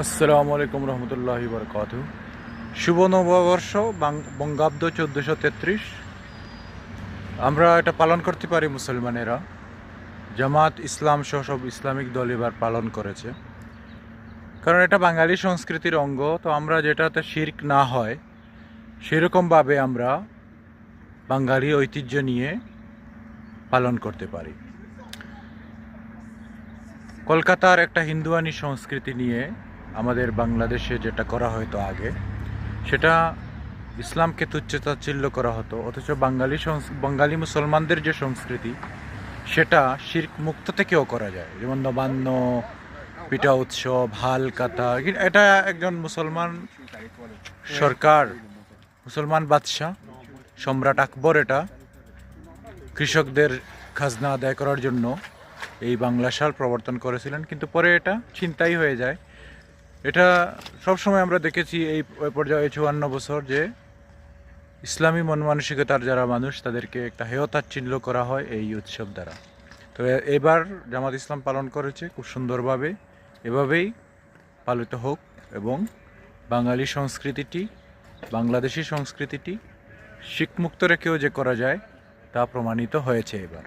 আসসালামু আলাইকুম রহমতুল্লাহি বারাকাতুহু। শুভ নববর্ষ বঙ্গাব্দ 1433। আমরা এটা পালন করতে পারি মুসলমানেরা। জামাত ইসলাম সহ সব ইসলামিক দল এবার পালন করেছে, কারণ এটা বাঙালি সংস্কৃতির অঙ্গ। তো আমরা যেটাতে শিরক না হয় সেরকমভাবে আমরা বাঙালি ঐতিহ্য নিয়ে পালন করতে পারি। কলকাতার একটা হিন্দুয়ানি সংস্কৃতি নিয়ে আমাদের বাংলাদেশে যেটা করা হতো আগে, সেটা ইসলামকে তুচ্ছ-তাচ্ছিল্য করা হতো, অথচ বাঙালি মুসলমানদের যে সংস্কৃতি সেটা শিরক মুক্ত থেকেও করা যায়। যেমন নবান্ন, পিঠা উৎসব, হালকাতা। এটা একজন মুসলমান সরকার, মুসলমান বাদশাহ সম্রাট আকবর এটা কৃষকদের খাজনা আদায় করার জন্য এই বাংলা সাল প্রবর্তন করেছিলেন, কিন্তু পরে এটা ছিনতাই হয়ে যায়। এটা সবসময় আমরা দেখেছি এই পর্যায়ে 54 বছর যে ইসলামী মন মানসিকতার যারা মানুষ তাদেরকে একটা হেয় তাচ্ছিল্য করা হয় এই উৎসব দ্বারা। তো এবার জামাত ইসলাম পালন করেছে খুব সুন্দরভাবে। এভাবেই পালিত হোক এবং বাঙালি সংস্কৃতিটি, বাংলাদেশি সংস্কৃতিটি শিখমুক্ত রেখেও যে করা যায় তা প্রমাণিত হয়েছে এবার।